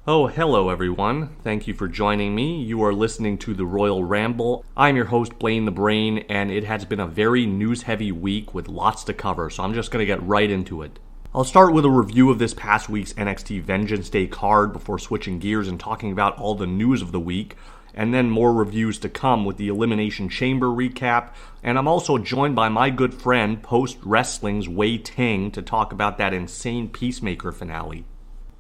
Oh, hello everyone. Thank you for joining me. You are listening to the Royal Ramble. I'm your host, Blaine the Brain, and it has been a very news-heavy week with lots to cover, so I'm just going to get right into it. I'll start with a review of this past week's NXT Vengeance Day card before switching gears and talking about all the news of the week, and then more reviews to come with the Elimination Chamber recap, and I'm also joined by my good friend, Post-Wrestling's Ting, to talk about that insane Peacemaker finale.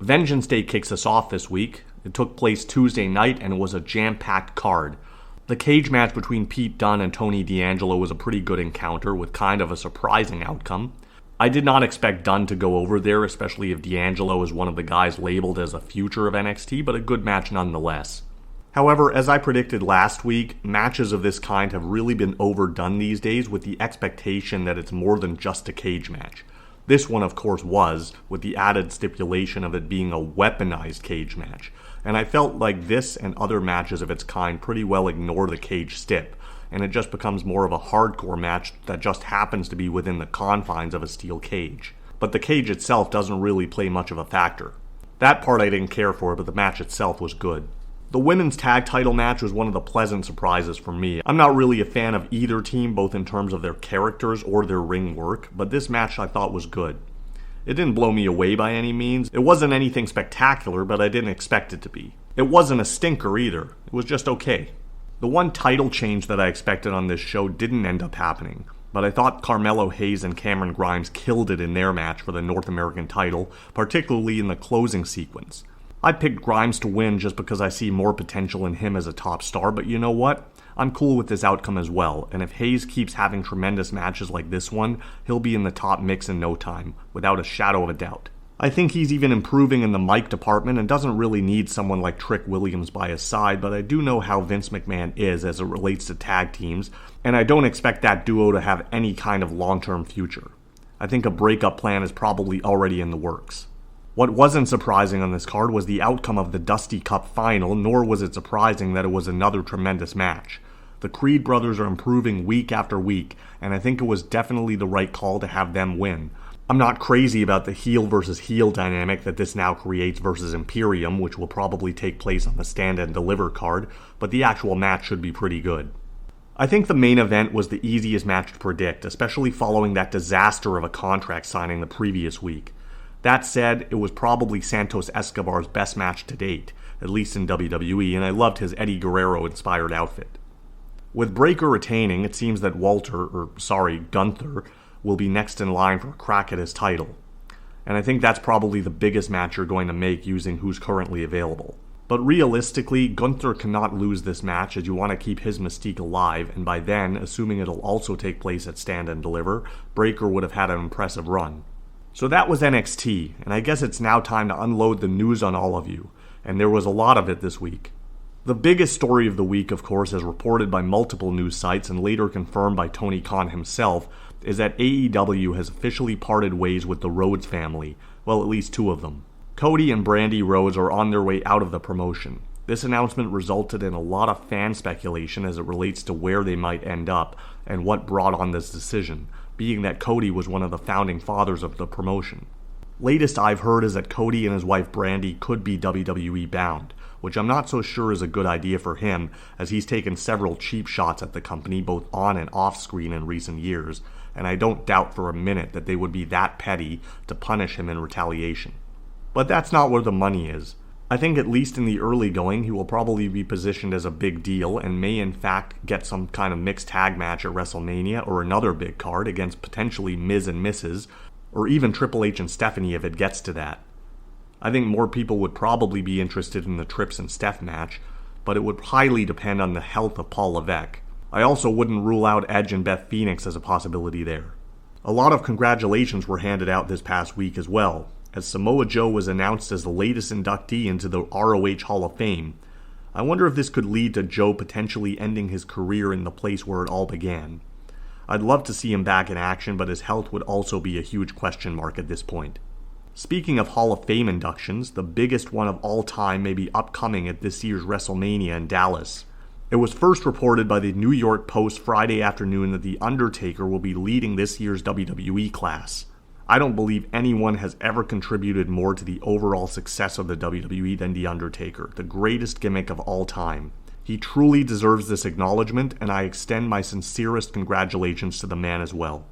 Vengeance Day kicks us off this week. It took place Tuesday night and it was a jam-packed card. The cage match between Pete Dunne and Tony D'Angelo was a pretty good encounter with kind of a surprising outcome. I did not expect Dunne to go over there, especially if D'Angelo is one of the guys labeled as a future of NXT, but a good match nonetheless. However, as I predicted last week, matches of this kind have really been overdone these days with the expectation that it's more than just a cage match. This one, of course, was, with the added stipulation of it being a weaponized cage match, and I felt like this and other matches of its kind pretty well ignore the cage stip, and it just becomes more of a hardcore match that just happens to be within the confines of a steel cage. But the cage itself doesn't really play much of a factor. That part I didn't care for, but the match itself was good. The women's tag title match was one of the pleasant surprises for me. I'm not really a fan of either team, both in terms of their characters or their ring work, but this match I thought was good. It didn't blow me away by any means. It wasn't anything spectacular, but I didn't expect it to be. It wasn't a stinker either. It was just okay. The one title change that I expected on this show didn't end up happening, but I thought Carmelo Hayes and Cameron Grimes killed it in their match for the North American title, particularly in the closing sequence. I picked Grimes to win just because I see more potential in him as a top star, but you know what? I'm cool with this outcome as well, and if Hayes keeps having tremendous matches like this one, he'll be in the top mix in no time, without a shadow of a doubt. I think he's even improving in the mic department and doesn't really need someone like Trick Williams by his side, but I do know how Vince McMahon is as it relates to tag teams, and I don't expect that duo to have any kind of long-term future. I think a breakup plan is probably already in the works. What wasn't surprising on this card was the outcome of the Dusty Cup final, nor was it surprising that it was another tremendous match. The Creed brothers are improving week after week, and I think it was definitely the right call to have them win. I'm not crazy about the heel versus heel dynamic that this now creates versus Imperium, which will probably take place on the Stand and Deliver card, but the actual match should be pretty good. I think the main event was the easiest match to predict, especially following that disaster of a contract signing the previous week. That said, it was probably Santos Escobar's best match to date, at least in WWE, and I loved his Eddie Guerrero-inspired outfit. With Breakker retaining, it seems that Gunther, will be next in line for a crack at his title. And I think that's probably the biggest match you're going to make using who's currently available. But realistically, Gunther cannot lose this match as you want to keep his mystique alive, and by then, assuming it'll also take place at Stand and Deliver, Breakker would have had an impressive run. So that was NXT, and I guess it's now time to unload the news on all of you, and there was a lot of it this week. The biggest story of the week, of course, as reported by multiple news sites and later confirmed by Tony Khan himself, is that AEW has officially parted ways with the Rhodes family, well, at least two of them. Cody and Brandi Rhodes are on their way out of the promotion. This announcement resulted in a lot of fan speculation as it relates to where they might end up and what brought on this decision, being that Cody was one of the founding fathers of the promotion. Latest I've heard is that Cody and his wife Brandi could be WWE bound, which I'm not so sure is a good idea for him, as he's taken several cheap shots at the company both on and off screen in recent years, and I don't doubt for a minute that they would be that petty to punish him in retaliation. But that's not where the money is. I think at least in the early going, he will probably be positioned as a big deal and may in fact get some kind of mixed tag match at WrestleMania or another big card against potentially Miz and Mrs., or even Triple H and Stephanie if it gets to that. I think more people would probably be interested in the Trips and Steph match, but it would highly depend on the health of Paul Levesque. I also wouldn't rule out Edge and Beth Phoenix as a possibility there. A lot of congratulations were handed out this past week as well, as Samoa Joe was announced as the latest inductee into the ROH Hall of Fame. I wonder if this could lead to Joe potentially ending his career in the place where it all began. I'd love to see him back in action, but his health would also be a huge question mark at this point. Speaking of Hall of Fame inductions, the biggest one of all time may be upcoming at this year's WrestleMania in Dallas. It was first reported by the New York Post Friday afternoon that The Undertaker will be leading this year's WWE class. I don't believe anyone has ever contributed more to the overall success of the WWE than The Undertaker, the greatest gimmick of all time. He truly deserves this acknowledgement, and I extend my sincerest congratulations to the man as well.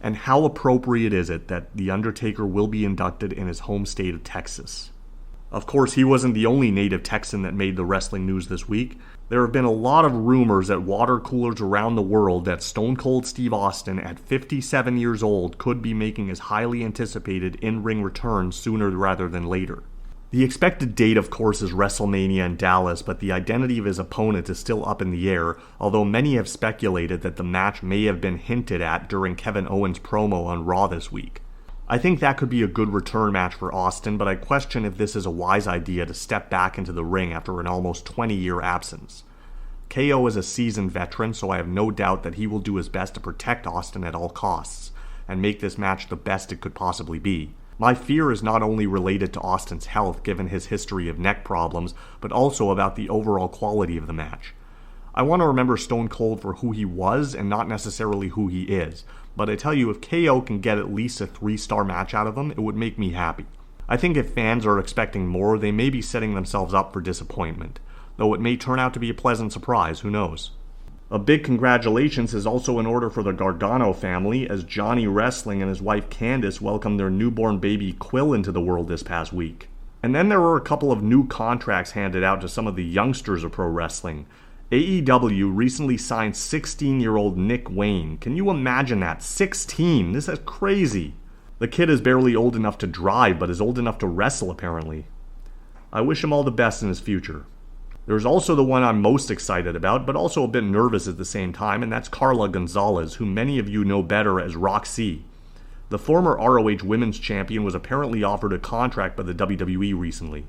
And how appropriate is it that The Undertaker will be inducted in his home state of Texas? Of course, he wasn't the only native Texan that made the wrestling news this week. There have been a lot of rumors at water coolers around the world that Stone Cold Steve Austin, at 57 years old, could be making his highly anticipated in-ring return sooner rather than later. The expected date, of course, is WrestleMania in Dallas, but the identity of his opponent is still up in the air, although many have speculated that the match may have been hinted at during Kevin Owens' promo on Raw this week. I think that could be a good return match for Austin, but I question if this is a wise idea to step back into the ring after an almost 20-year absence. KO is a seasoned veteran, so I have no doubt that he will do his best to protect Austin at all costs, and make this match the best it could possibly be. My fear is not only related to Austin's health given his history of neck problems, but also about the overall quality of the match. I want to remember Stone Cold for who he was and not necessarily who he is, but I tell you, if KO can get at least a 3-star match out of him, it would make me happy. I think if fans are expecting more, they may be setting themselves up for disappointment, though it may turn out to be a pleasant surprise, who knows. A big congratulations is also in order for the Gargano family, as Johnny Wrestling and his wife Candice welcomed their newborn baby Quill into the world this past week. And then there were a couple of new contracts handed out to some of the youngsters of pro wrestling. AEW recently signed 16-year-old Nick Wayne. Can you imagine that? 16! This is crazy! The kid is barely old enough to drive, but is old enough to wrestle apparently. I wish him all the best in his future. There's also the one I'm most excited about, but also a bit nervous at the same time, and that's Carla Gonzalez, who many of you know better as Roxy. The former ROH Women's Champion was apparently offered a contract by the WWE recently.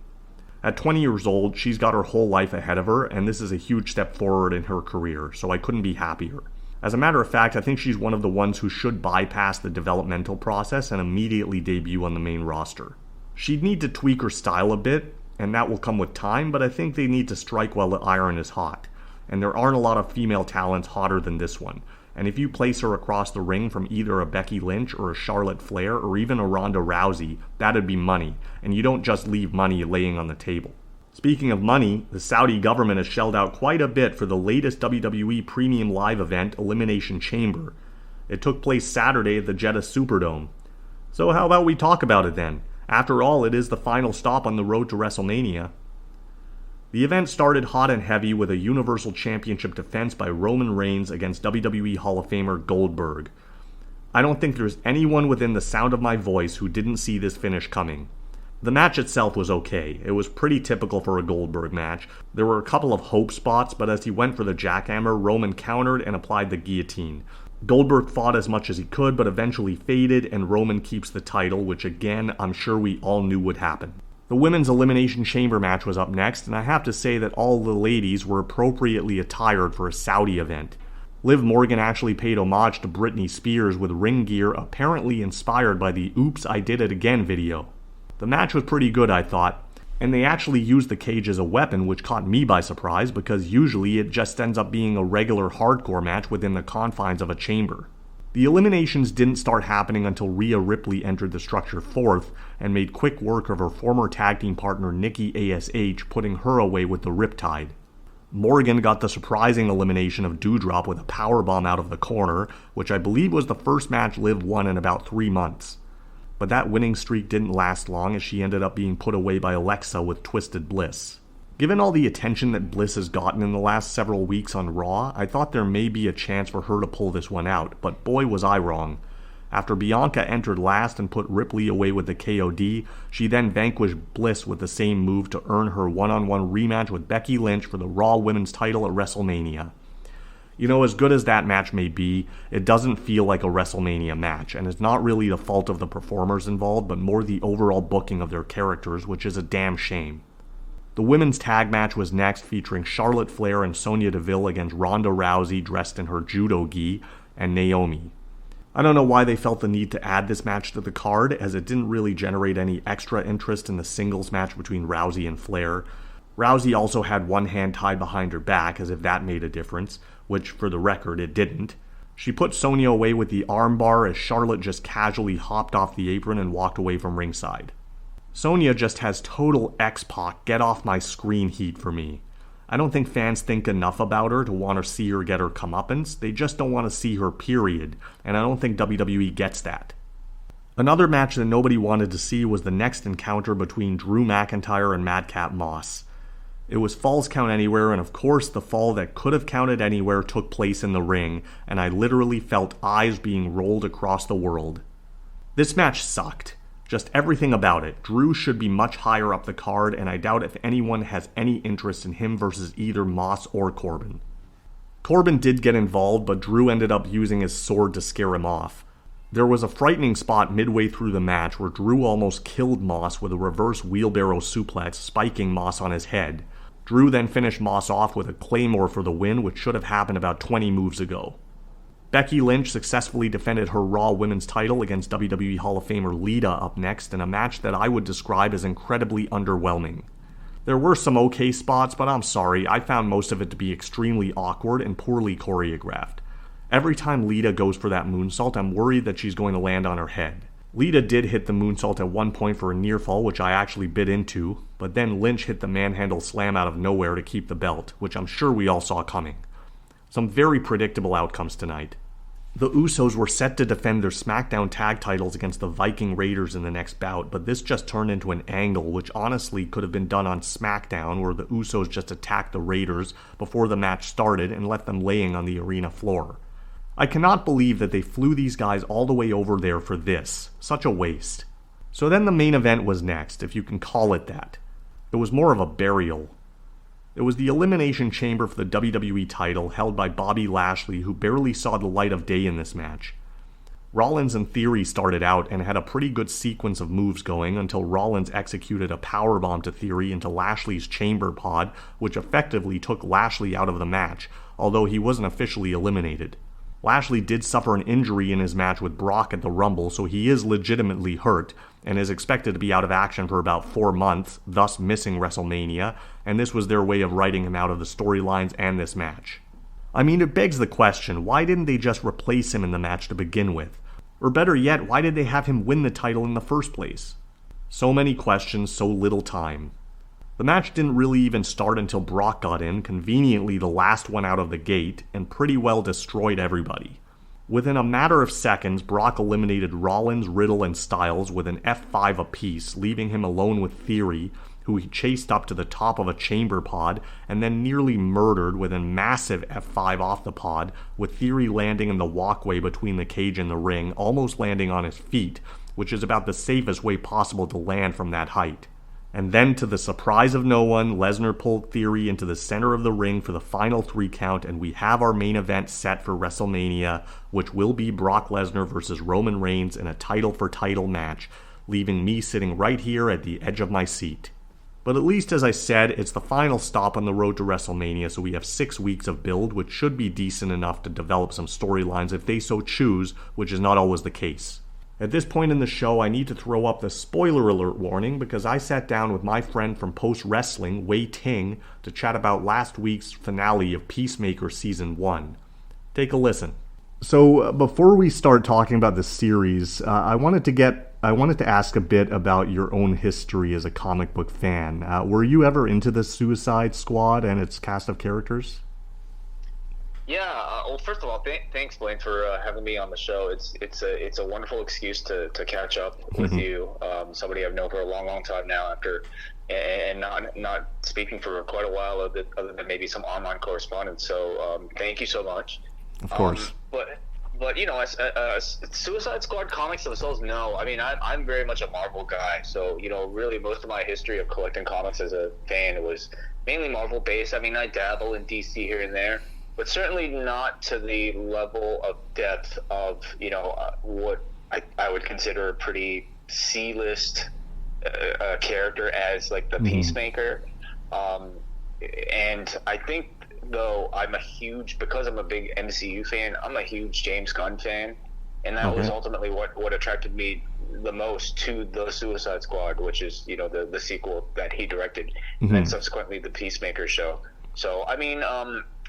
At 20 years old, she's got her whole life ahead of her, and this is a huge step forward in her career, so I couldn't be happier. As a matter of fact, I think she's one of the ones who should bypass the developmental process and immediately debut on the main roster. She'd need to tweak her style a bit, and that will come with time, but I think they need to strike while the iron is hot. And there aren't a lot of female talents hotter than this one. And if you place her across the ring from either a Becky Lynch or a Charlotte Flair or even a Ronda Rousey, that'd be money. And you don't just leave money laying on the table. Speaking of money, the Saudi government has shelled out quite a bit for the latest WWE Premium Live event, Elimination Chamber. It took place Saturday at the Jeddah Superdome. So how about we talk about it then? After all, it is the final stop on the road to WrestleMania. The event started hot and heavy with a Universal Championship defense by Roman Reigns against WWE Hall of Famer Goldberg. I don't think there's anyone within the sound of my voice who didn't see this finish coming. The match itself was okay. It was pretty typical for a Goldberg match. There were a couple of hope spots, but as he went for the jackhammer, Roman countered and applied the guillotine. Goldberg fought as much as he could, but eventually faded, and Roman keeps the title, which again, I'm sure we all knew would happen. The Women's Elimination Chamber match was up next, and I have to say that all the ladies were appropriately attired for a Saudi event. Liv Morgan actually paid homage to Britney Spears with ring gear apparently inspired by the Oops, I Did It Again video. The match was pretty good, I thought, and they actually used the cage as a weapon, which caught me by surprise because usually it just ends up being a regular hardcore match within the confines of a chamber. The eliminations didn't start happening until Rhea Ripley entered the structure fourth and made quick work of her former tag team partner Nikki ASH, putting her away with the Riptide. Morgan got the surprising elimination of Doudrop with a powerbomb out of the corner, which I believe was the first match Liv won in about 3 months. But that winning streak didn't last long as she ended up being put away by Alexa with Twisted Bliss. Given all the attention that Bliss has gotten in the last several weeks on Raw, I thought there may be a chance for her to pull this one out, but boy was I wrong. After Bianca entered last and put Ripley away with the KOD, she then vanquished Bliss with the same move to earn her one-on-one rematch with Becky Lynch for the Raw Women's title at WrestleMania. You know, as good as that match may be, it doesn't feel like a WrestleMania match, and it's not really the fault of the performers involved, but more the overall booking of their characters, which is a damn shame. The women's tag match was next, featuring Charlotte Flair and Sonya Deville against Ronda Rousey dressed in her judo gi, and Naomi. I don't know why they felt the need to add this match to the card, as it didn't really generate any extra interest in the singles match between Rousey and Flair. Rousey also had one hand tied behind her back, as if that made a difference, which, for the record, it didn't. She put Sonya away with the armbar as Charlotte just casually hopped off the apron and walked away from ringside. Sonya just has total X-Pac get off my screen heat for me. I don't think fans think enough about her to want to see her get her comeuppance. They just don't want to see her, period, and I don't think WWE gets that. Another match that nobody wanted to see was the next encounter between Drew McIntyre and Madcap Moss. It was Falls Count Anywhere, and of course the fall that could have counted anywhere took place in the ring, and I literally felt eyes being rolled across the world. This match sucked. Just everything about it. Drew should be much higher up the card, and I doubt if anyone has any interest in him versus either Moss or Corbin. Corbin did get involved, but Drew ended up using his sword to scare him off. There was a frightening spot midway through the match where Drew almost killed Moss with a reverse wheelbarrow suplex, spiking Moss on his head. Drew then finished Moss off with a Claymore for the win, which should have happened about 20 moves ago. Becky Lynch successfully defended her Raw Women's title against WWE Hall of Famer Lita up next in a match that I would describe as incredibly underwhelming. There were some okay spots, but I'm sorry, I found most of it to be extremely awkward and poorly choreographed. Every time Lita goes for that moonsault, I'm worried that she's going to land on her head. Lita did hit the moonsault at one point for a near fall, which I actually bit into, but then Lynch hit the manhandle slam out of nowhere to keep the belt, which I'm sure we all saw coming. Some very predictable outcomes tonight. The Usos were set to defend their SmackDown tag titles against the Viking Raiders in the next bout, but this just turned into an angle which honestly could have been done on SmackDown, where the Usos just attacked the Raiders before the match started and left them laying on the arena floor. I cannot believe that they flew these guys all the way over there for this. Such a waste. So then the main event was next, if you can call it that. It was more of a burial. It was the Elimination Chamber for the WWE title, held by Bobby Lashley, who barely saw the light of day in this match. Rollins and Theory started out and had a pretty good sequence of moves going until Rollins executed a powerbomb to Theory into Lashley's chamber pod, which effectively took Lashley out of the match, although he wasn't officially eliminated. Lashley did suffer an injury in his match with Brock at the Rumble, so he is legitimately hurt, and is expected to be out of action for about 4 months, thus missing WrestleMania, and this was their way of writing him out of the storylines and this match. I mean, it begs the question, why didn't they just replace him in the match to begin with? Or better yet, why did they have him win the title in the first place? So many questions, so little time. The match didn't really even start until Brock got in, conveniently the last one out of the gate, and pretty well destroyed everybody. Within a matter of seconds, Brock eliminated Rollins, Riddle, and Styles with an F5 apiece, leaving him alone with Theory, who he chased up to the top of a chamber pod, and then nearly murdered with a massive F5 off the pod, with Theory landing in the walkway between the cage and the ring, almost landing on his feet, which is about the safest way possible to land from that height. And then, to the surprise of no one, Lesnar pulled Theory into the center of the ring for the final 3 count, and we have our main event set for WrestleMania, which will be Brock Lesnar versus Roman Reigns in a title-for-title match, leaving me sitting right here at the edge of my seat. But at least, as I said, it's the final stop on the road to WrestleMania, so we have 6 weeks of build, which should be decent enough to develop some storylines if they so choose, which is not always the case. At this point in the show, I need to throw up the spoiler alert warning because I sat down with my friend from Post Wrestling, Ting, to chat about last week's finale of Peacemaker Season 1. Take a listen. So before we start talking about the series, I wanted to ask a bit about your own history as a comic book fan. Were you ever into the Suicide Squad and its cast of characters? Yeah, well, first of all, thanks, Blaine, for having me on the show. It's a wonderful excuse to catch up with you, somebody I've known for a long time now, and not speaking for quite a while, other than maybe some online correspondence. So thank you so much. Of course. But you know, as Suicide Squad comics themselves, no. I mean, I'm very much a Marvel guy, so you know, really most of my history of collecting comics as a fan was mainly Marvel based. I mean, I dabble in DC here and there, but certainly not to the level of depth of, you know, what I would consider a pretty C-list character as, like, the Peacemaker. And I think, though, because I'm a big MCU fan, I'm a huge James Gunn fan. And that was ultimately what attracted me the most to the Suicide Squad, which is, you know, the sequel that he directed, and subsequently the Peacemaker show. So, I mean,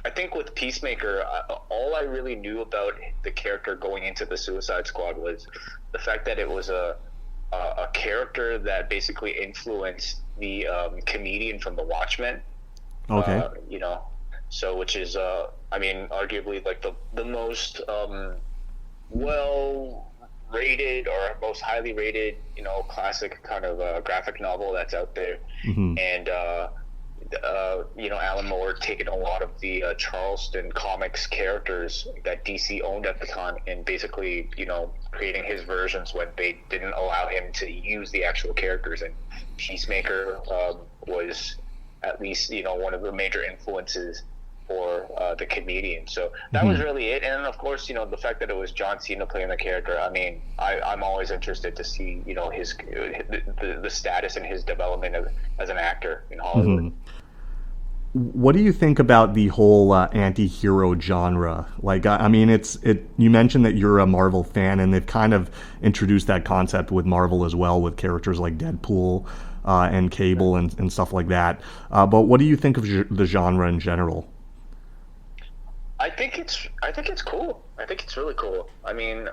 I think with Peacemaker, all I really knew about the character going into the Suicide Squad was the fact that it was a character that basically influenced the comedian from The Watchmen. Okay. You know, so which is I mean, arguably like the most well rated or most highly rated, you know, classic kind of graphic novel that's out there. Mm-hmm. And you know, Alan Moore taking a lot of the Charleston comics characters that DC owned at the time and basically, you know, creating his versions when they didn't allow him to use the actual characters. And Peacemaker was at least, you know, one of the major influences for the comedian. So that was really it. And then, of course, you know, the fact that it was John Cena playing the character. I mean, I'm always interested to see, you know, his the status and his development as an actor in Hollywood. Mm-hmm. What do you think about the whole anti-hero genre? Like, I mean, you mentioned that you're a Marvel fan, and they've kind of introduced that concept with Marvel as well, with characters like Deadpool and Cable and stuff like that. But what do you think of the genre in general? I think it's cool. I think it's really cool. I mean,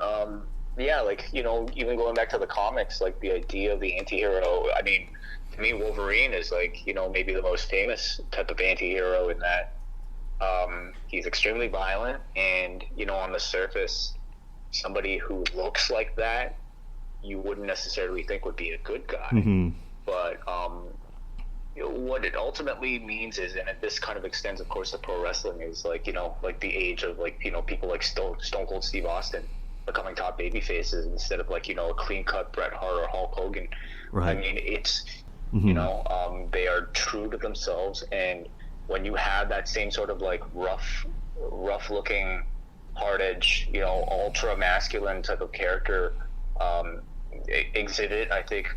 yeah, like, you know, even going back to the comics, like the idea of the anti-hero, I mean, to me, Wolverine is like, you know, maybe the most famous type of anti-hero in that he's extremely violent, and, you know, on the surface, somebody who looks like that, you wouldn't necessarily think would be a good guy. Mm-hmm. But you know, what it ultimately means is, and this kind of extends, of course, to pro wrestling, is like, you know, like the age of, like, you know, people like Stone Cold Steve Austin becoming top baby faces instead of, like, you know, a clean cut Bret Hart or Hulk Hogan. Right. I mean, it's, you know, they are true to themselves, and when you have that same sort of like rough looking, hard edge, you know, ultra masculine type of character exhibit, I think,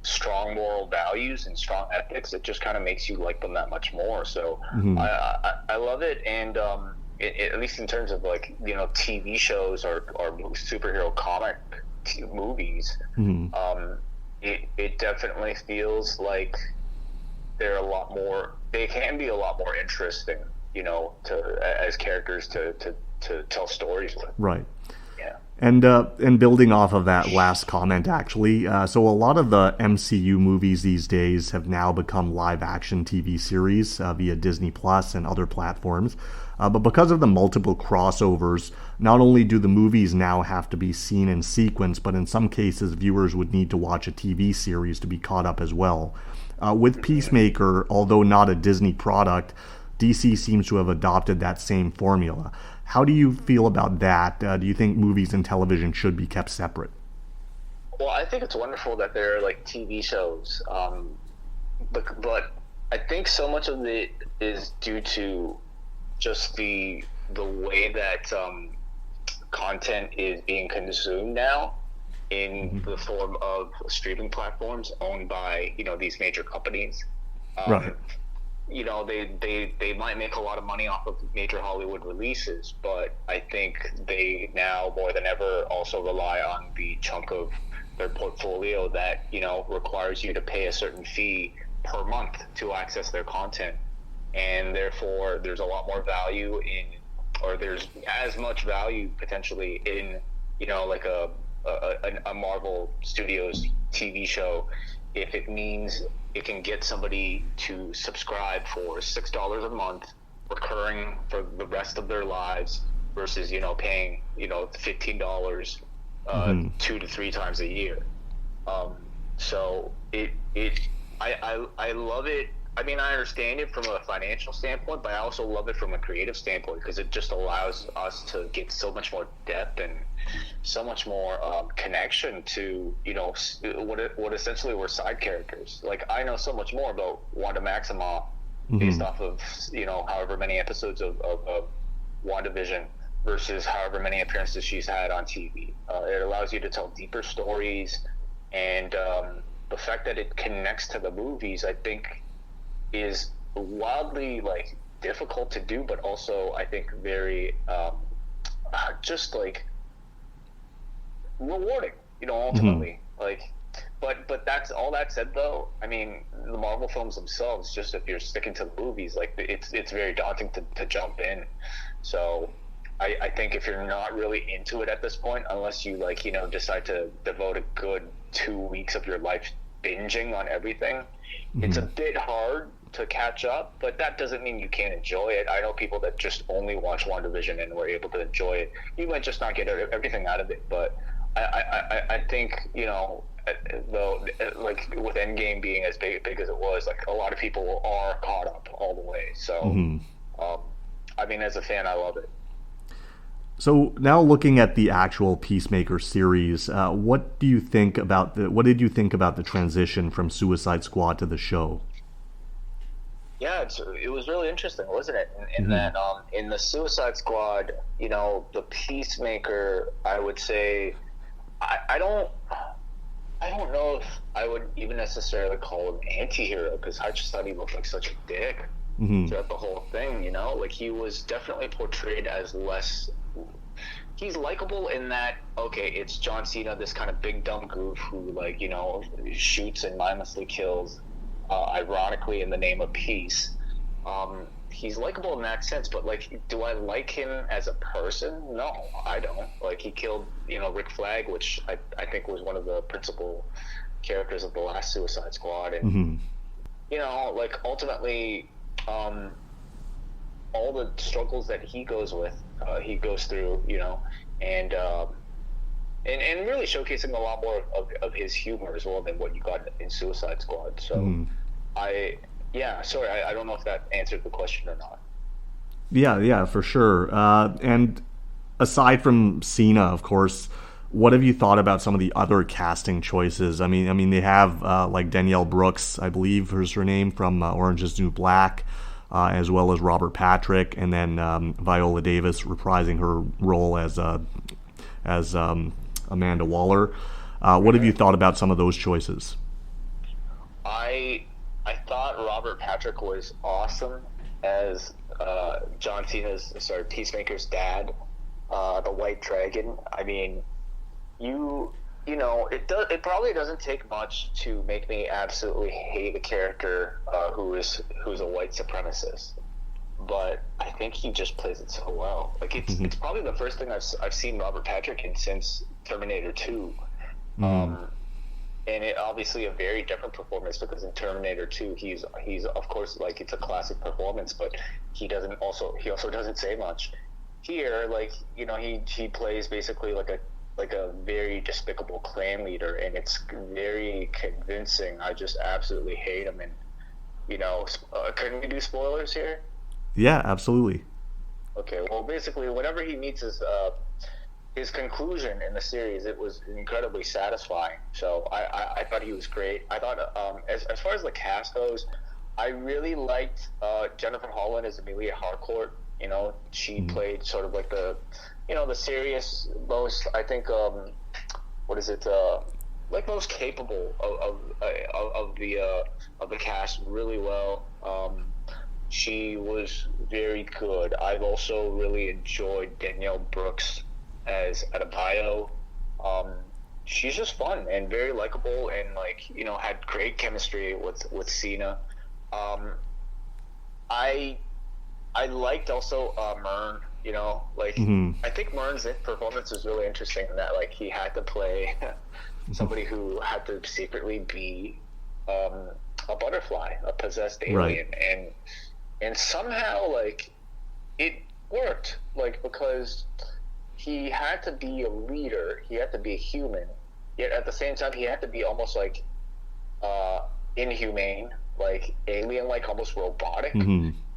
strong moral values and strong ethics, it just kind of makes you like them that much more. So I love it. And at least in terms of, like, you know, TV shows or superhero comic movies, it definitely feels like they can be a lot more interesting, you know, as characters to tell stories with. Right. Yeah. And building off of that last comment, actually, so a lot of the MCU movies these days have now become live-action TV series via Disney Plus and other platforms. But because of the multiple crossovers, not only do the movies now have to be seen in sequence, but in some cases, viewers would need to watch a TV series to be caught up as well. With Peacemaker, although not a Disney product, DC seems to have adopted that same formula. How do you feel about that? Do you think movies and television should be kept separate? Well, I think it's wonderful that there are, like, TV shows, but I think so much of it is due to just the way that content is being consumed now in the form of streaming platforms owned by, you know, these major companies. Right. You know, they might make a lot of money off of major Hollywood releases, but I think they now more than ever also rely on the chunk of their portfolio that, you know, requires you to pay a certain fee per month to access their content. And therefore there's a lot more value or there's as much value potentially in, you know, like a Marvel Studios TV show, if it means it can get somebody to subscribe for $6 a month, recurring for the rest of their lives, versus, you know, paying, you know, $15 2 to 3 times a year. So I love it. I mean, I understand it from a financial standpoint, but I also love it from a creative standpoint, because it just allows us to get so much more depth and so much more connection to, you know, what essentially were side characters. Like, I know so much more about Wanda Maximoff based off of, you know, however many episodes of WandaVision versus however many appearances she's had on TV. It allows you to tell deeper stories, and the fact that it connects to the movies, I think, is wildly, like, difficult to do, but also I think very just, like, rewarding, you know, ultimately. Like, but that's all that said though. I mean, the Marvel films themselves, just if you're sticking to the movies, like it's very daunting to jump in. So I think if you're not really into it at this point, unless you like, you know, decide to devote a good 2 weeks of your life binging on everything, it's a bit hard to catch up, but that doesn't mean you can't enjoy it. I know people that just only watch WandaVision and were able to enjoy it. You might just not get everything out of it, but I think, you know, though, like with Endgame being as big as it was, like a lot of people are caught up all the way. So, I mean, as a fan, I love it. So now looking at the actual Peacemaker series, what did you think about the transition from Suicide Squad to the show? Yeah, it was really interesting, wasn't it? In that, in the Suicide Squad, you know, the Peacemaker, I would say, I don't know if I would even necessarily call him anti-hero, because I just thought he looked like such a dick throughout the whole thing, you know? Like, he was definitely portrayed as less... He's likable in that, okay, it's John Cena, this kind of big dumb goof who, like, you know, shoots and mindlessly kills, ironically in the name of peace. He's likable in that sense, but, like, do I like him as a person? No, I don't. Like, he killed, you know, Rick Flag, which I think was one of the principal characters of the last Suicide Squad, and, you know, like, ultimately, all the struggles that he goes through, you know, and really showcasing a lot more of his humor as well than what you got in Suicide Squad. So, I don't know if that answered the question or not. Yeah, for sure. And aside from Cena, of course, what have you thought about some of the other casting choices? I mean, they have like Danielle Brooks, I believe is her name, from Orange Is the New Black. As well as Robert Patrick, and then Viola Davis reprising her role as Amanda Waller. What have you thought about some of those choices? I thought Robert Patrick was awesome as Peacemaker's dad, the White Dragon. I mean, you know, it probably doesn't take much to make me absolutely hate a character who's a white supremacist, but I think he just plays it so well. Like, it's probably the first thing I've seen Robert Patrick in since Terminator 2. And it obviously a very different performance, because in Terminator 2 he's of course, like, it's a classic performance, but he also doesn't say much. Here, like, you know, he plays basically like a very despicable clan leader, and it's very convincing. I just absolutely hate him. And, you know, can we do spoilers here? Yeah, absolutely. Okay, well, basically, whenever he meets his conclusion in the series, it was incredibly satisfying. So I thought he was great. I thought, as far as the cast goes, I really liked Jennifer Holland as Amelia Harcourt. You know, she played sort of like the serious, most, I think, most capable of the cast really well. She was very good. I've also really enjoyed Danielle Brooks as Adebayo. She's just fun and very likable, and, like, you know, had great chemistry with Cena. I liked also Mern. You know, like, I think Mern's performance was really interesting in that, like, he had to play somebody who had to secretly be a butterfly, a possessed alien, and somehow, like, it worked, like, because he had to be a leader, he had to be a human, yet at the same time he had to be almost like inhumane, like alien-like, almost robotic.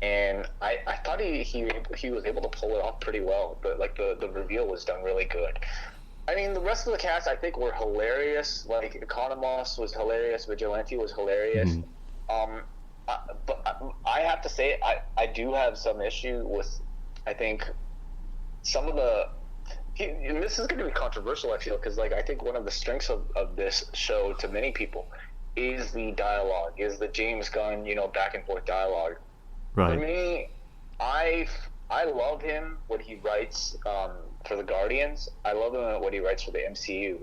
And I thought he was able to pull it off pretty well. But, like, the reveal was done really good. I mean, the rest of the cast, I think, were hilarious. Like, Economos was hilarious, Vigilante was hilarious. But I have to say, I do have some issue with, I think, some of the... And this is going to be controversial, I feel, because, like, I think one of the strengths of this show to many people is the dialogue, is the James Gunn, you know, back and forth dialogue. Right. For me, I love him when he writes for the Guardians. I love him when he writes for the MCU.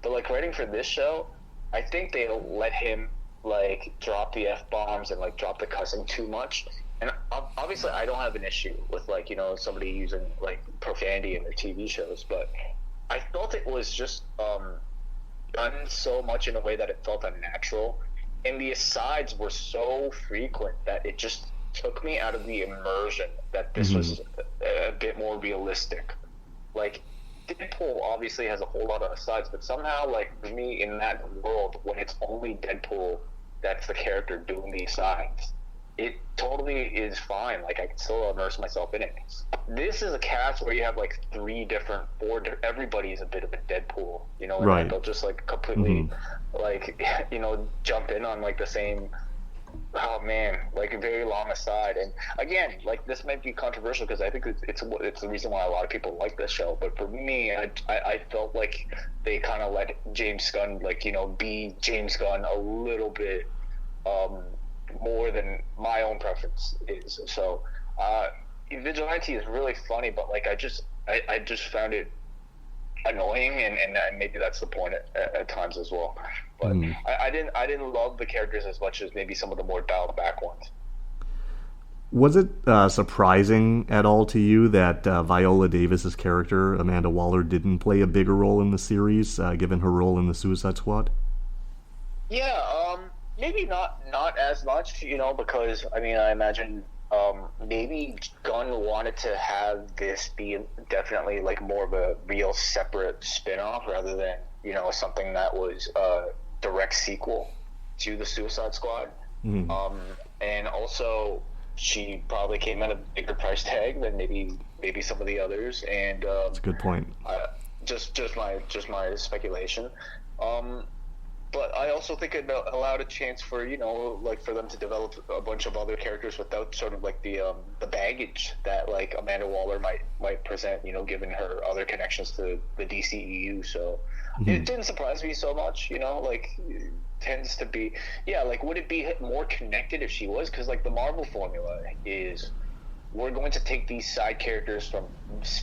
But, like, writing for this show, I think they let him like drop the F-bombs and like drop the cussing too much. And obviously, I don't have an issue with like somebody using like profanity in their TV shows, but I felt it was just done so much in a way that it felt unnatural, and the asides were so frequent that it just took me out of the immersion that this was a bit more realistic. Like, Deadpool obviously has a whole lot of asides, but somehow, like, for me in that world, when it's only Deadpool that's the character doing the asides, it totally is fine. Like, I can still immerse myself in it. This is a cast where you have like everybody is a bit of a Deadpool, and Right. they'll just like completely like jump in on like the same, oh man, like a very long aside. And again, like, this might be controversial because I think it's the reason why a lot of people like this show, but for me, I felt like they kind of let James Gunn be James Gunn a little bit more than my own preference is. So Vigilante is really funny, but like I just found it annoying, and maybe that's the point at times as well. But I didn't love the characters as much as maybe some of the more dialed back ones. Was it surprising at all to you that Viola Davis's character, Amanda Waller, didn't play a bigger role in the series, given her role in the Suicide Squad? Yeah, maybe not as much, because I mean, I imagine maybe Gunn wanted to have this be definitely like more of a real separate spin-off rather than something that was a direct sequel to the Suicide Squad. And also, she probably came at a bigger price tag than maybe some of the others. And that's a good point. Just my speculation. But I also think it allowed a chance for for them to develop a bunch of other characters without sort of like the baggage that like Amanda Waller might present, given her other connections to the DCEU. So it didn't surprise me so much, like it tends to be, like, would it be more connected if she was? Because like the Marvel formula is, we're going to take these side characters from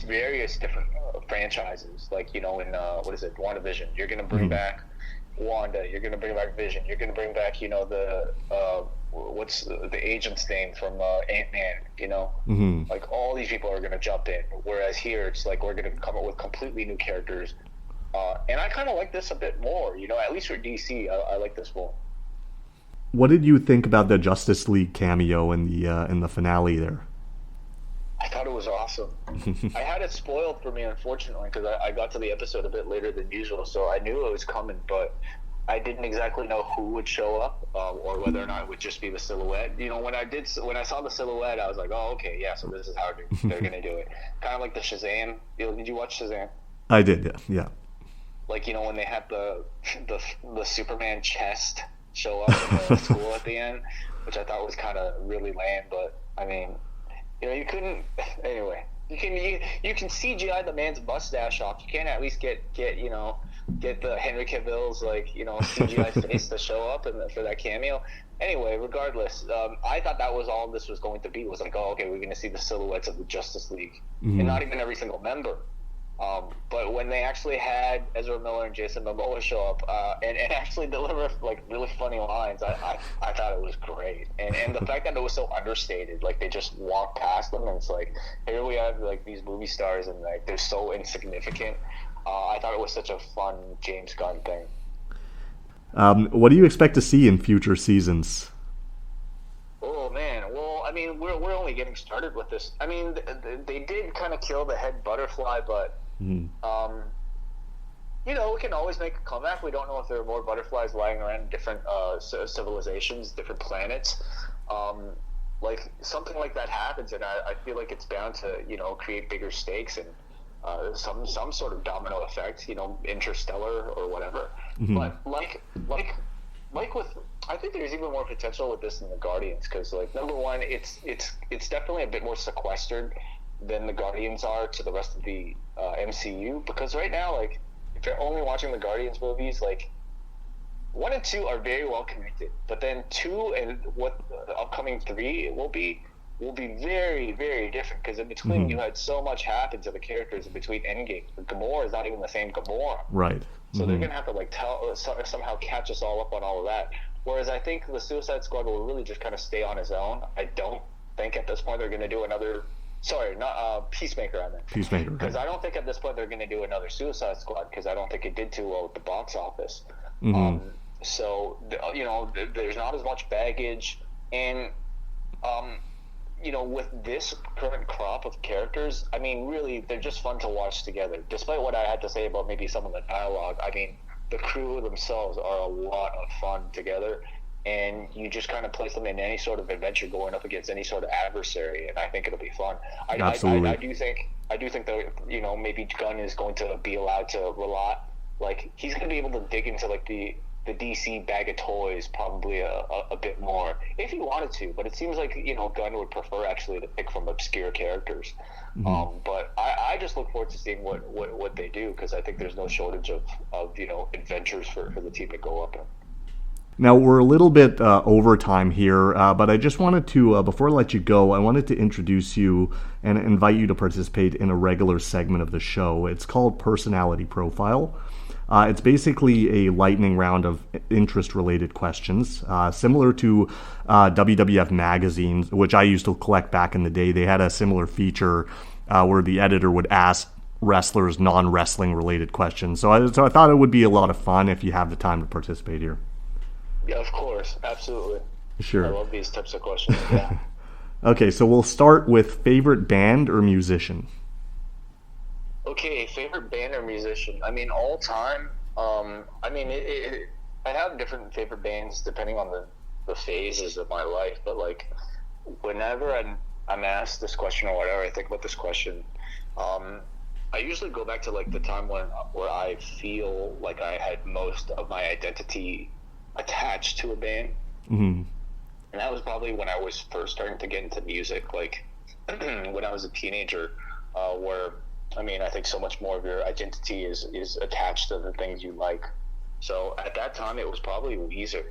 various different franchises, like in what is it, WandaVision, you're going to bring back Wanda, you're going to bring back Vision, you're going to bring back what's the agent's name from Ant-Man, like all these people are going to jump in, whereas here it's like we're going to come up with completely new characters, and I kind of like this a bit more, at least for DC. I like this more. What did you think about the Justice League cameo in the finale there? I thought it was awesome. I had it spoiled for me, unfortunately, because I got to the episode a bit later than usual, so I knew it was coming, but I didn't exactly know who would show up, or whether or not it would just be the silhouette. When I saw the silhouette, I was like, oh, okay, yeah, so this is how they're going to do it. Kind of like the Shazam. Did you watch Shazam? I did, yeah. Like, when they had the Superman chest show up in the school at the end, which I thought was kind of really lame, but, I mean, you couldn't. Anyway, you can CGI the man's mustache off. You can't at least get the Henry Cavill's CGI face to show up for that cameo. Anyway, regardless, I thought that was all this was going to be. Was like, oh, okay, we're going to see the silhouettes of the Justice League, and not even every single member. But when they actually had Ezra Miller and Jason Momoa show up and actually deliver like really funny lines, I thought it was great. And the fact that it was so understated, like they just walked past them and it's like, here we have like these movie stars and like they're so insignificant. I thought it was such a fun James Gunn thing. What do you expect to see in future seasons? Oh man, well, I mean, we're only getting started with this. I mean, they did kind of kill the head butterfly, but we can always make a comeback. We don't know if there are more butterflies lying around in different civilizations, different planets. Like something like that happens, and I feel like it's bound to create bigger stakes and some sort of domino effect, interstellar or whatever. But like with, I think there's even more potential with this than the Guardians, because like number one, it's definitely a bit more sequestered than the Guardians are to the rest of the MCU, because right now, like, if you're only watching the Guardians movies, like 1 and 2 are very well connected, but then 2 and what the upcoming 3 will be will be very, very different, because in between you had so much happen to the characters in between Endgames. But Gamora is not even the same Gamora. Right. So they're gonna have to like somehow catch us all up on all of that. Whereas I think the Suicide Squad will really just kind of stay on his own. I don't think at this point they're gonna do another. Sorry, not Peacemaker. I meant Peacemaker. Because I don't think at this point they're gonna do another Suicide Squad, because I don't think it did too well at the box office. So there's not as much baggage, and with this current crop of characters, I mean, really, they're just fun to watch together. Despite what I had to say about maybe some of the dialogue, I mean, the crew themselves are a lot of fun together, and you just kind of place them in any sort of adventure going up against any sort of adversary, and I think it'll be fun. Absolutely. I do think that, maybe Gunn is going to be allowed to rely, like, he's going to be able to dig into, like, the DC bag of toys probably a bit more if he wanted to, but it seems like Gunn would prefer actually to pick from obscure characters. But I just look forward to seeing what they do, because I think there's no shortage of adventures for the team to go up in. Now, we're a little bit over time here, but I just wanted to, before I let you go, I wanted to introduce you and invite you to participate in a regular segment of the show. It's called Personality Profile. It's basically a lightning round of interest-related questions, similar to WWF magazines, which I used to collect back in the day. They had a similar feature where the editor would ask wrestlers non-wrestling related questions. So I thought it would be a lot of fun if you have the time to participate here. Yeah, of course. Absolutely. Sure. I love these types of questions. Yeah. Okay, so we'll start with favorite band or musician. Okay, favorite band or musician? I mean, all time. I mean, I have different favorite bands depending on the phases of my life. But like, whenever I'm asked this question or whatever, I think about this question. I usually go back to like the time where I feel like I had most of my identity attached to a band, and that was probably when I was first starting to get into music. Like when I was a teenager, where I mean, I think so much more of your identity is attached to the things you like. So at that time, it was probably Weezer.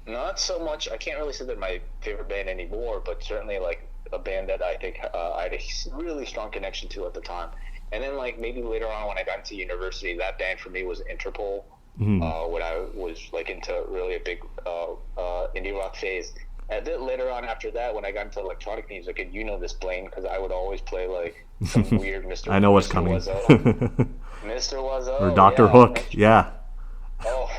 Not so much, I can't really say they're my favorite band anymore, but certainly like a band that I think I had a really strong connection to at the time. And then like maybe later on when I got into university, that band for me was Interpol. When I was like into really a big indie rock phase. And then later on after that, when I got into electronic music, and this, Blaine, because I would always play like some weird Mr. I know what's Mr. coming. Mr. Wazzo. Or Dr. Hook, yeah. Oh,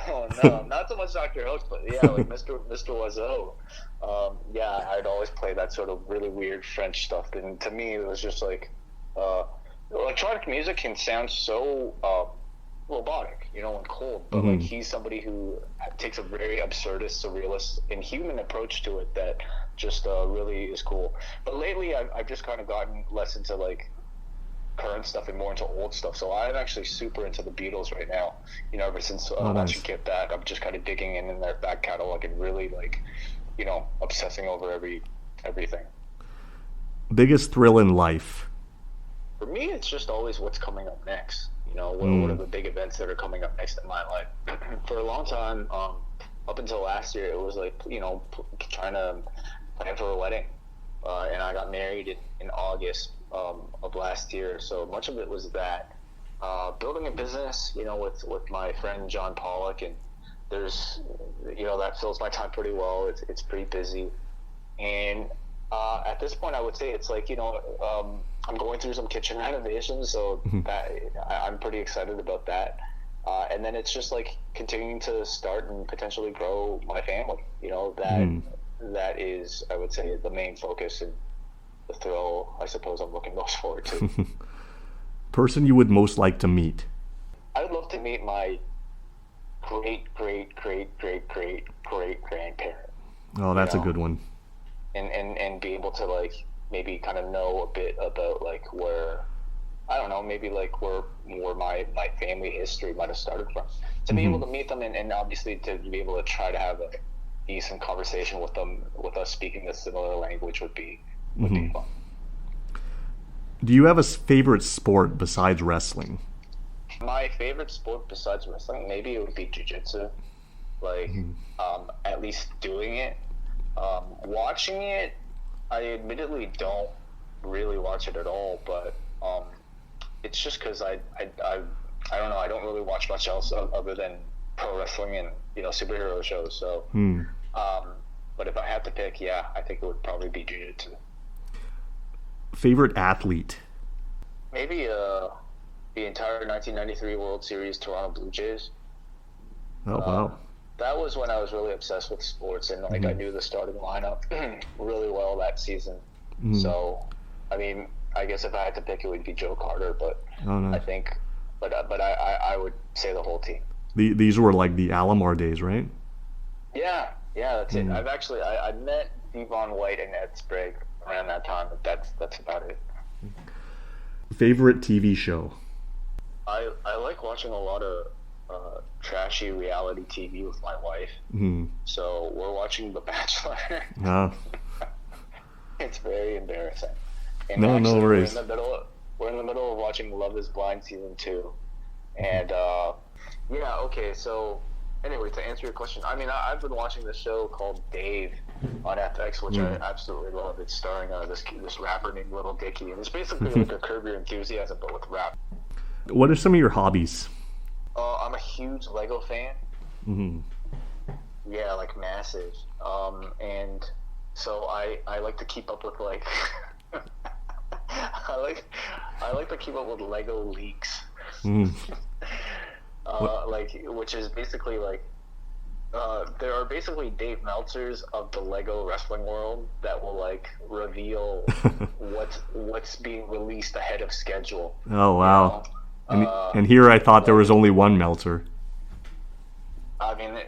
no, not so much Dr. Hook, but yeah, like Mr. Wazzo. Yeah, I'd always play that sort of really weird French stuff. And to me, it was just like, electronic music can sound so robotic, and cold, but like he's somebody who takes a very absurdist, surrealist, and human approach to it that just really is cool. But lately, I've just kind of gotten less into like current stuff and more into old stuff. So I'm actually super into the Beatles right now. Ever since watching Get Back, I'm just kind of digging in their back catalog and really like, obsessing over everything. Biggest thrill in life? For me, it's just always what's coming up next. What are the big events that are coming up next in my life? For a long time, up until last year, it was like, trying to plan for a wedding. And I got married in August of last year. So much of it was that. Building a business, with my friend John Pollock, and there's, that fills my time pretty well. It's pretty busy. And at this point, I would say it's like, I'm going through some kitchen renovations, so that I'm pretty excited about that. And then it's just like continuing to start and potentially grow my family. That is, I would say, the main focus and the thrill, I suppose, I'm looking most forward to. Person you would most like to meet? I would love to meet my great grandparent. Oh, that's a good one. And be able to like maybe kind of know a bit about like where, I don't know, maybe like where my family history might have started from. To be able to meet them and obviously to be able to try to have a decent conversation with them, with us speaking a similar language would be fun. Do you have a favorite sport besides wrestling? My favorite sport besides wrestling, maybe it would be jiu-jitsu. Like, at least doing it. Watching it, I admittedly don't really watch it at all, but it's just because I don't know. I don't really watch much else other than pro wrestling and superhero shows. So, but if I had to pick, yeah, I think it would probably be jiu-jitsu. Favorite athlete? Maybe the entire 1993 World Series Toronto Blue Jays. Oh wow. That was when I was really obsessed with sports, and I knew the starting lineup really well that season. So, I mean, I guess if I had to pick, it would be Joe Carter, but I think, but I would say the whole team. These were like the Alomar days, right? Yeah, that's it. I've actually I met Devon White and Ed Sprague around that time, but that's about it. Favorite TV show? I like watching a lot of trashy reality TV with my wife. So we're watching The Bachelor. It's very embarrassing. And no worries. We're in the middle of watching Love Is Blind season 2, and okay. So anyway, to answer your question, I mean, I've been watching this show called Dave on FX, which I absolutely love. It's starring this rapper named Little Dicky, and it's basically like a Curb Your Enthusiasm but with rap. What are some of your hobbies? I'm a huge Lego fan. Yeah, like massive. And so I like to keep up with like I like to keep up with Lego leaks. Like, which is basically like there are basically Dave Meltzers of the Lego wrestling world that will like reveal what's being released ahead of schedule. Oh wow. And here I thought there was only one Meltzer. I mean,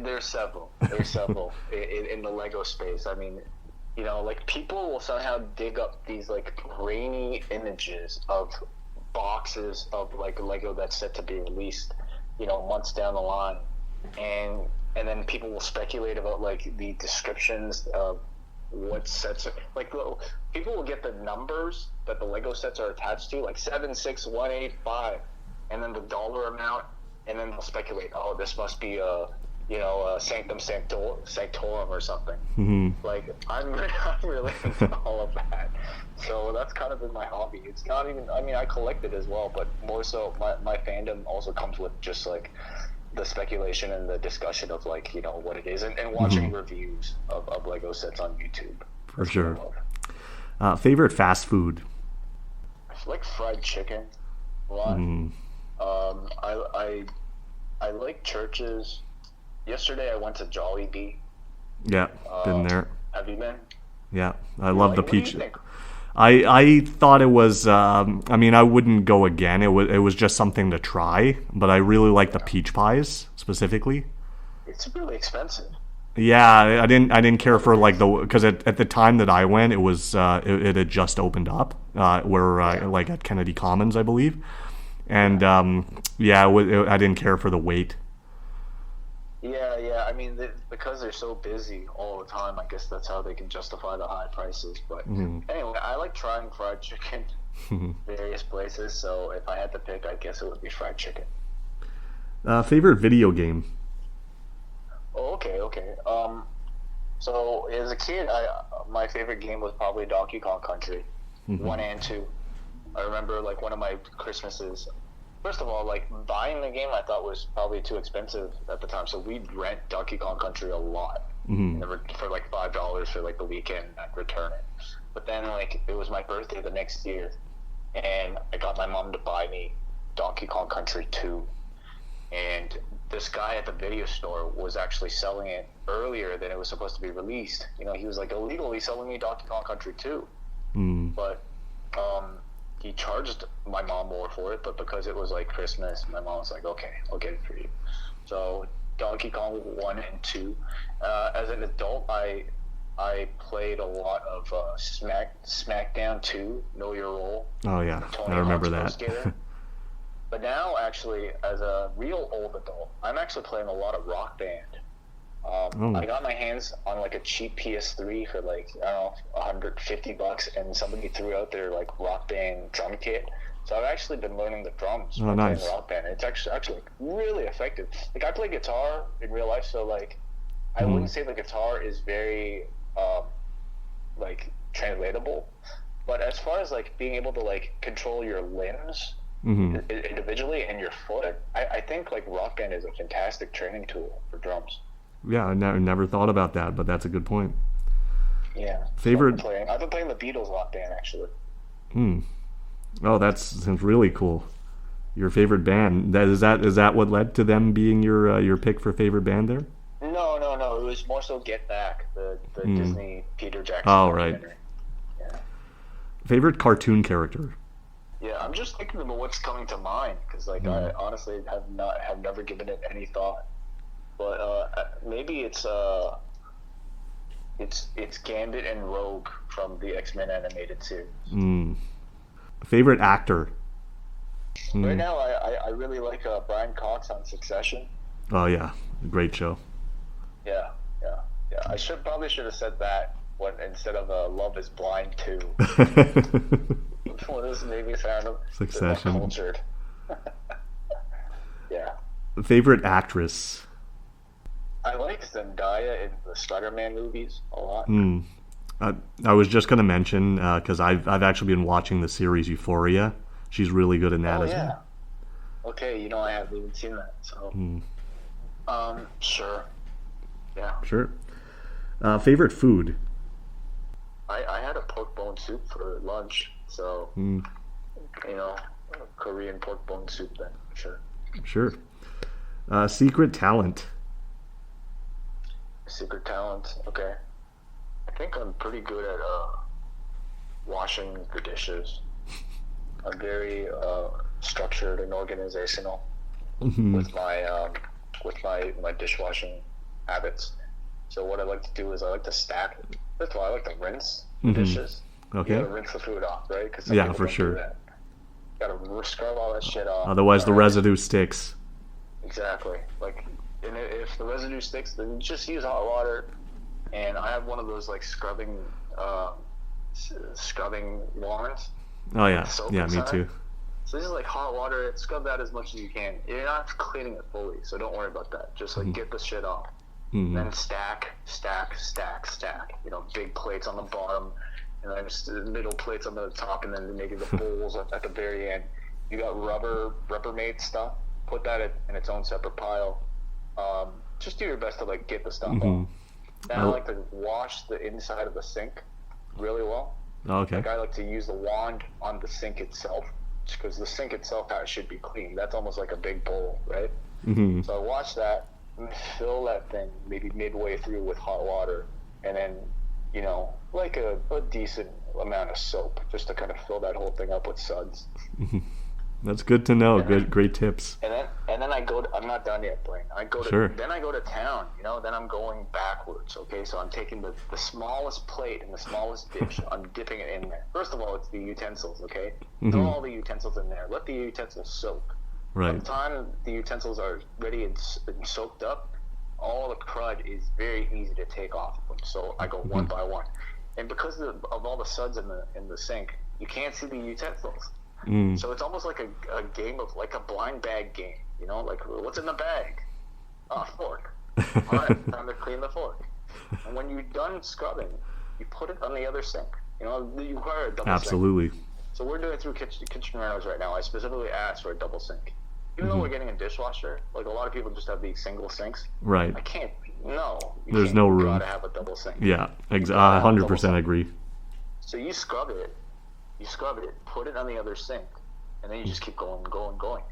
there's several. in the Lego space. I mean, like people will somehow dig up these like grainy images of boxes of like Lego that's set to be released, months down the line, and then people will speculate about like the descriptions of what sets are like. People will get the numbers that the Lego sets are attached to, like 76185, and then the dollar amount, and then they'll speculate, oh, this must be a Sanctum Sanctorum or something. Like I'm really into all of that. So that's kind of been my hobby. It's not even, I mean, I collect it as well, but more so my fandom also comes with just like the speculation and the discussion of like what it is, and watching reviews of Lego sets on YouTube. For sure. Favorite fast food? I like fried chicken a lot. I like Church's. Yesterday I went to Jollibee. Yeah, been there. Have you been? Yeah, I love the peach. What do you think? I thought it was. I mean, I wouldn't go again. It was just something to try, but I really like the peach pies specifically. It's really expensive. Yeah, I didn't care for like because at the time that I went, it was it had just opened up like at Kennedy Commons, I believe, and I didn't care for the wait. Yeah. I mean, because they're so busy all the time, I guess that's how they can justify the high prices. But anyway, I like trying fried chicken various places. So if I had to pick, I guess it would be fried chicken. Favorite video game? Oh, okay. So as a kid, my favorite game was probably Donkey Kong Country 1 and 2. I remember like one of my Christmases. First of all, like buying the game, I thought was probably too expensive at the time, so we'd rent Donkey Kong Country a lot for like $5 for like the weekend. I'd return it, but then like it was my birthday the next year, and I got my mom to buy me Donkey Kong Country 2, and this guy at the video store was actually selling it earlier than it was supposed to be released. He was like illegally selling me Donkey Kong Country 2, but he charged my mom more for it, but because it was like Christmas, my mom was like, okay, I'll get it for you. So Donkey Kong 1 and 2. As an adult, I played a lot of SmackDown 2, Know Your Role. Oh yeah, I remember that. But now, actually, as a real old adult, I'm actually playing a lot of Rock Band. I got my hands on like a cheap PS3 for like, I don't know, $150, and somebody threw out their like Rock Band drum kit. So I've actually been learning the drums playing Rock Band. It's actually really effective. Like I play guitar in real life, so like I wouldn't say the guitar is very like translatable. But as far as like being able to like control your limbs individually and your foot, I think like Rock Band is a fantastic training tool for drums. Yeah, I never thought about that, but that's a good point. Yeah. Favorite? So I've been playing the Beatles Rock Band actually. Oh, that sounds really cool. Your favorite band? Is that what led to them being your pick for favorite band there? No. It was more so Get Back, the Disney Peter Jackson. Oh, right. Yeah. Favorite cartoon character? Yeah, I'm just thinking about what's coming to mind because, like, I honestly have never given it any thought. But maybe it's Gambit and Rogue from the X-Men animated series. Favorite actor? Right now, I really like Brian Cox on Succession. Oh yeah, great show. Yeah. I probably should have said that instead of Love Is Blind 2. Well, this made me sound Succession. Cultured. Yeah. Favorite actress? I like Zendaya in the Spider-Man movies a lot. I was just gonna mention because I've actually been watching the series Euphoria. She's really good in that as well. Okay, I haven't even seen that. So, sure. Yeah. Sure. Favorite food? I had a pork bone soup for lunch, so Korean pork bone soup then, sure. Sure. Secret talent? Secret talent, okay. I think I'm pretty good at washing the dishes. I'm very structured and organizational with my dishwashing habits. So what I like to do is I like to stack. First of all, I like to rinse the dishes. Okay. You gotta rinse the food off, right? Cause for sure. You gotta scrub all that shit off. Otherwise, the residue sticks. Exactly. And if the residue sticks, then just use hot water. And I have one of those like scrubbing wands. Oh yeah, yeah, me too. So this is like hot water. Scrub that as much as you can. You're not cleaning it fully, so don't worry about that. Just like get the shit off. Then stack. Big plates on the bottom, and then just middle plates on the top, and then maybe the bowls at the very end. You got Rubbermaid stuff. Put that in its own separate pile. Just do your best to like get the stuff off. Then I like to wash the inside of the sink really well. Okay. Like I like to use the wand on the sink itself because the sink itself should be clean. That's almost like a big bowl, right? So I wash that, fill that thing maybe midway through with hot water, and then like a decent amount of soap just to kind of fill that whole thing up with suds. That's good to know. Great tips. And then I go. I'm not done yet, Blaine. Then I go to town. Then I'm going backwards. Okay, so I'm taking the smallest plate and the smallest dish. I'm dipping it in there. First of all, it's the utensils. Okay, throw all the utensils in there. Let the utensils soak. Right. By the time the utensils are ready and soaked up, all the crud is very easy to take off. So I go one by one, and because of all the suds in the sink, you can't see the utensils. So it's almost like a game of like a blind bag game, like what's in the bag? Fork. All right, time to clean the fork. And when you're done scrubbing, you put it on the other sink. You require a double sink. Absolutely. So we're doing through kitchen rentals right now. I specifically asked for a double sink. Even though we're getting a dishwasher, like a lot of people just have these single sinks. Right. I can't. No. There's no room. You gotta have a double sink. Yeah, 100% agree. So you scrub it, put it on the other sink, and then you just keep going,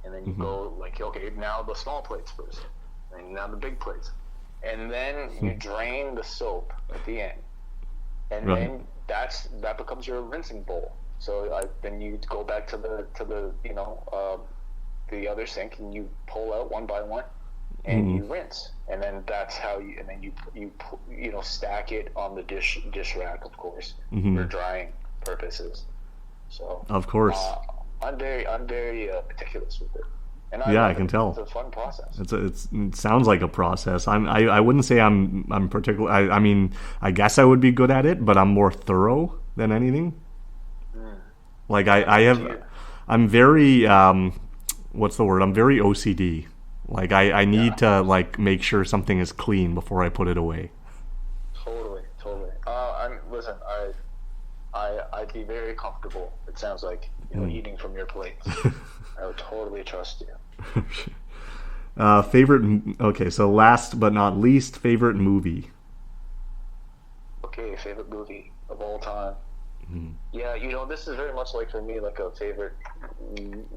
and then you go like, okay, now the small plates first, and now the big plates, and then you drain the soap at the end, and then that becomes your rinsing bowl. So then you go back to the other sink, and you pull out one by one, and you rinse, and then that's how you stack it on the dish rack, of course, for drying purposes. So of course, I'm very meticulous with it, and I can tell it's a fun process. It sounds like a process. I wouldn't say I'm particular. I mean, I guess I would be good at it, but I'm more thorough than anything. Like I'm very what's the word? I'm very OCD. Like I need to like make sure something is clean before I put it away. Totally. I'd be very comfortable. It sounds like eating from your plate. I would totally trust you. Favorite. Okay, so last but not least, favorite movie. Okay, favorite movie of all time. Mm. Yeah, this is very much like for me, like a favorite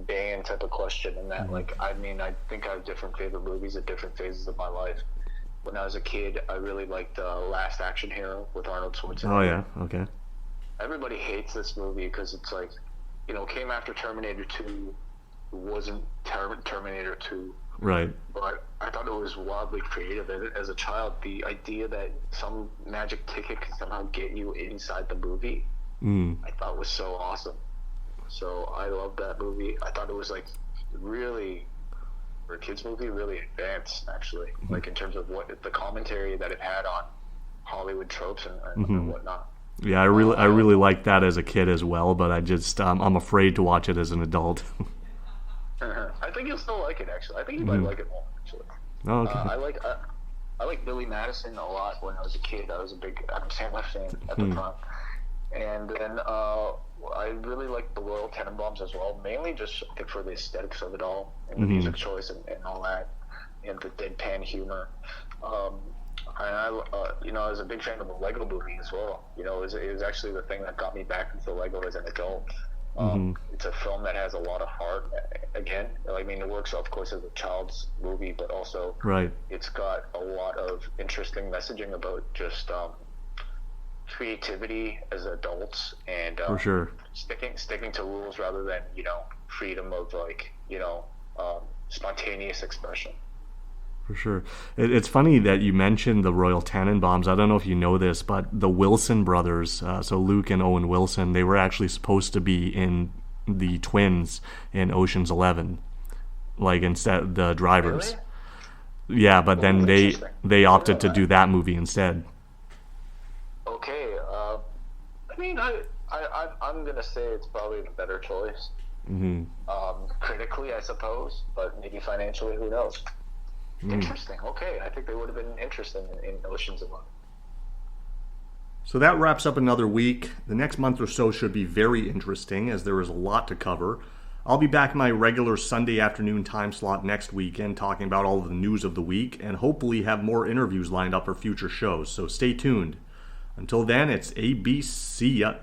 band type of question. In that, like, I mean, I think I have different favorite movies at different phases of my life. When I was a kid, I really liked Last Action Hero with Arnold Schwarzenegger. Oh yeah, okay. Everybody hates this movie because it's like, came after Terminator 2. It wasn't Terminator 2. Right. But I thought it was wildly creative. As a child, the idea that some magic ticket could somehow get you inside the movie, I thought was so awesome. So I loved that movie. I thought it was like really, for a kids movie, really advanced actually, like in terms of what the commentary that it had on Hollywood tropes and whatnot. Yeah, I really liked that as a kid as well, but I'm afraid to watch it as an adult. I think you'll still like it actually. I think you might like it more actually. Oh, okay. I like Billy Madison a lot when I was a kid. I was a big Adam Sandler fan at the time. And then I really liked the Royal Tenenbaums as well, mainly just I think for the aesthetics of it all and the music choice and all that, and the deadpan humor. And I was a big fan of the Lego Movie as well. It was actually the thing that got me back into Lego as an adult. It's a film that has a lot of heart. Again, I mean, it works, of course, as a child's movie, but also it's got a lot of interesting messaging about just creativity as adults and for sure sticking to rules rather than freedom of spontaneous expression. For sure. It's funny that you mentioned the Royal Tenenbaums. I don't know if you know this, but the Wilson brothers, so Luke and Owen Wilson, they were actually supposed to be in the Twins in Ocean's 11, like instead the drivers. Really? Yeah, but then they opted to do that movie instead. Okay. I mean, I'm gonna say it's probably the better choice. Critically, I suppose, but maybe financially, who knows? Interesting. Okay, I think they would have been interesting in Ocean's 11. So that wraps up another week. The next month or so should be very interesting as there is a lot to cover. I'll be back in my regular Sunday afternoon time slot next weekend talking about all of the news of the week and hopefully have more interviews lined up for future shows. So stay tuned. Until then, it's ABC.